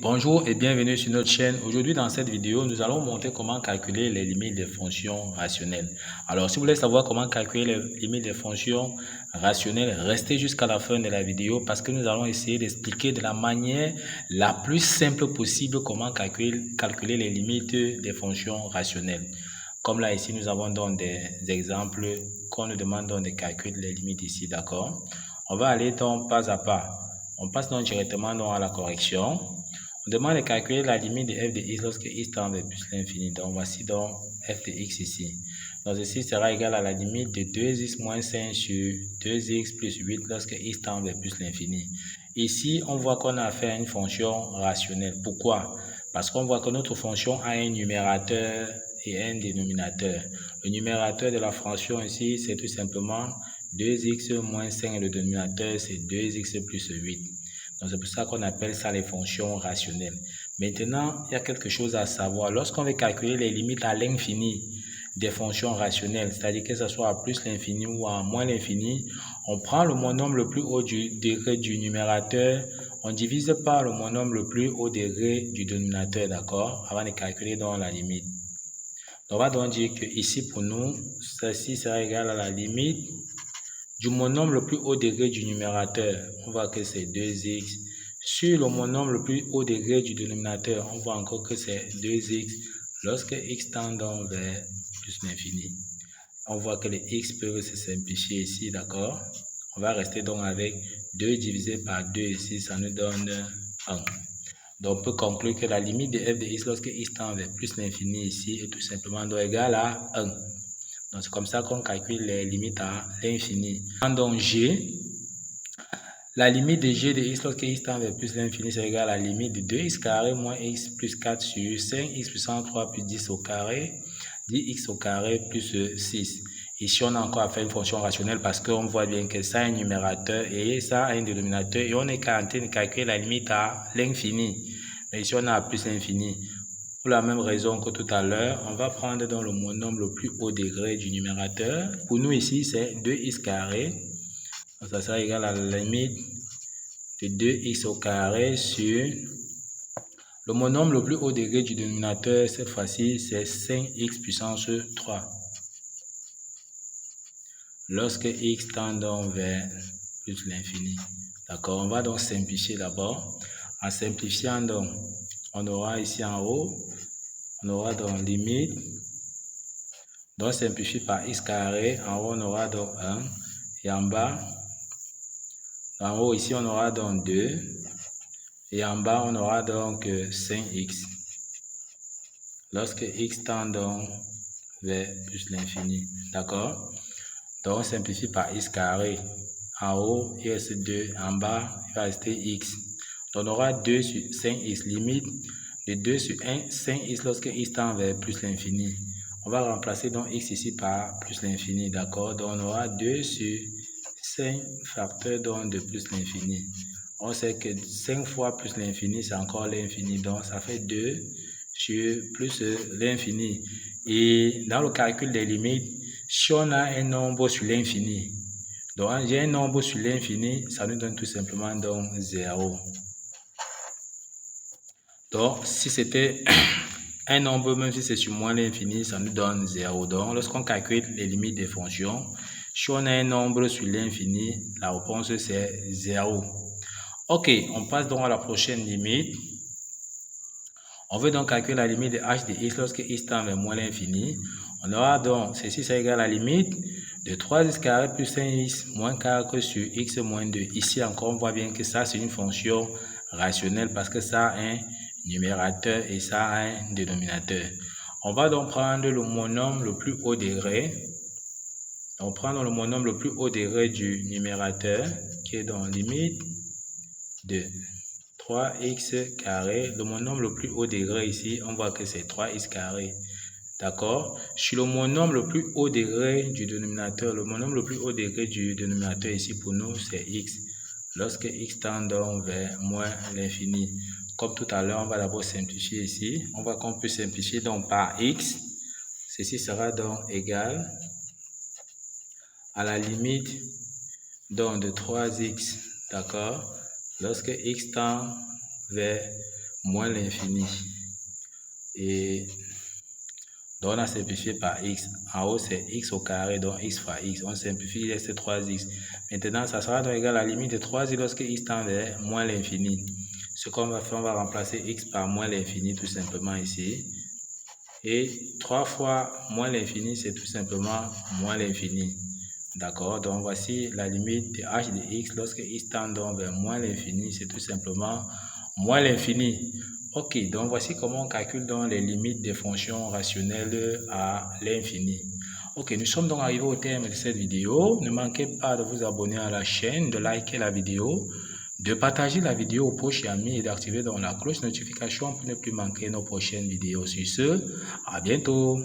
Bonjour et bienvenue sur notre chaîne. Aujourd'hui dans cette vidéo, nous allons montrer comment calculer les limites des fonctions rationnelles. Alors si vous voulez savoir comment calculer les limites des fonctions rationnelles, restez jusqu'à la fin de la vidéo parce que nous allons essayer d'expliquer de la manière la plus simple possible comment calculer les limites des fonctions rationnelles. Comme là ici, nous avons donc des exemples qu'on nous demande donc de calculer les limites ici, d'accord? On va aller donc pas à pas. On passe donc directement donc à la correction. On demande de calculer la limite de f de x lorsque x tend vers plus l'infini. Donc, voici donc f de x ici. Donc, ceci sera égal à la limite de 2x moins 5 sur 2x plus 8 lorsque x tend vers plus l'infini. Ici, on voit qu'on a affaire à une fonction rationnelle. Pourquoi? Parce qu'on voit que notre fonction a un numérateur et un dénominateur. Le numérateur de la fonction ici, c'est tout simplement 2x moins 5 et le dénominateur, c'est 2x plus 8. Donc, c'est pour ça qu'on appelle ça les fonctions rationnelles. Maintenant, il y a quelque chose à savoir. Lorsqu'on veut calculer les limites à l'infini des fonctions rationnelles, c'est-à-dire que ce soit à plus l'infini ou à moins l'infini, on prend le monombre le plus haut du degré du numérateur, on divise par le monombre le plus haut degré du dénominateur, d'accord, avant de calculer donc la limite. Donc, on va donc dire que ici, pour nous, ceci sera égal à la limite du monombre le plus haut degré du numérateur, on voit que c'est 2x. Sur le monombre le plus haut degré du dénominateur, on voit encore que c'est 2x lorsque x tend donc vers plus l'infini. On voit que les x peuvent se simplifier ici, d'accord? On va rester donc avec 2 divisé par 2 ici, ça nous donne 1. Donc, on peut conclure que la limite de f de x lorsque x tend vers plus l'infini ici est tout simplement donc égale à 1. Donc, c'est comme ça qu'on calcule les limites à l'infini. Donc, g, la limite de g de x lorsque x tend vers plus l'infini, c'est égal à la limite de 2x carré moins x plus 4 sur 5x puissance 3 plus 10 au carré, 10x au carré plus 6. Ici, on a encore à faire une fonction rationnelle parce qu'on voit bien que ça a un numérateur et ça a un dénominateur et on est en train de calculer la limite à l'infini. Mais ici, on a à plus l'infini. Pour la même raison que tout à l'heure, on va prendre donc le monombre le plus haut degré du numérateur. Pour nous ici, c'est 2x carré. Donc, ça sera égal à la limite de 2x au carré sur le monombre le plus haut degré du dénominateur. Cette fois-ci, c'est 5x puissance 3. Lorsque x tend donc vers plus l'infini. D'accord, on va donc simplifier d'abord. En simplifiant donc, on aura ici en haut, on aura donc limite, donc simplifie par x carré, en haut on aura donc 1, et en bas, en haut ici on aura donc 2, et en bas on aura donc 5x. Lorsque x tend donc vers plus l'infini, d'accord? Donc on simplifie par x carré, en haut il reste 2, en bas il va rester x. Donc on aura 2 sur 5x, limite de 2 sur 1, 5x lorsque x tend vers plus l'infini. On va remplacer donc x ici par plus l'infini, d'accord? Donc on aura 2 sur 5 facteurs donc de plus l'infini. On sait que 5 fois plus l'infini, c'est encore l'infini. Donc ça fait 2 sur plus l'infini. Et dans le calcul des limites, si on a un nombre sur l'infini, donc j'ai un nombre sur l'infini, ça nous donne tout simplement donc 0. Donc, si c'était un nombre, même si c'est sur moins l'infini, ça nous donne 0. Donc, lorsqu'on calcule les limites des fonctions, si on a un nombre sur l'infini, la réponse c'est 0. Ok, on passe donc à la prochaine limite. On veut donc calculer la limite de h de x lorsque x tend vers moins l'infini. On aura donc, ceci c'est égal à la limite de 3x carré plus 5x moins 4 sur x moins 2. Ici encore, on voit bien que ça c'est une fonction rationnelle parce que ça a un numérateur et ça a un dénominateur. On va donc prendre le monombre le plus haut degré. On prend le monombre le plus haut degré du numérateur qui est dans limite de 3x carré. Le monombre le plus haut degré ici, on voit que c'est 3x carré. D'accord? Sur le monombre le plus haut degré du dénominateur, le monombre le plus haut degré du dénominateur ici pour nous, c'est x. Lorsque x tend donc vers moins l'infini. Comme tout à l'heure, on va d'abord simplifier ici. On voit qu'on peut simplifier donc par x. Ceci sera donc égal à la limite donc de 3x. D'accord? Lorsque x tend vers moins l'infini. Et donc on a simplifié par x. En haut, c'est x au carré, donc x fois x. On simplifie, il reste 3x. Maintenant, ça sera donc égal à la limite de 3x lorsque x tend vers moins l'infini. Ce qu'on va faire, on va remplacer x par moins l'infini tout simplement ici. Et 3 fois moins l'infini, c'est tout simplement moins l'infini. D'accord? Donc voici la limite de h de x lorsque x tend donc vers moins l'infini, c'est tout simplement moins l'infini. Ok, donc voici comment on calcule donc les limites des fonctions rationnelles à l'infini. Ok, nous sommes donc arrivés au terme de cette vidéo. Ne manquez pas de vous abonner à la chaîne, de liker la vidéo, de partager la vidéo aux proches et amis et d'activer donc la cloche notification pour ne plus manquer nos prochaines vidéos. Sur ce, à bientôt.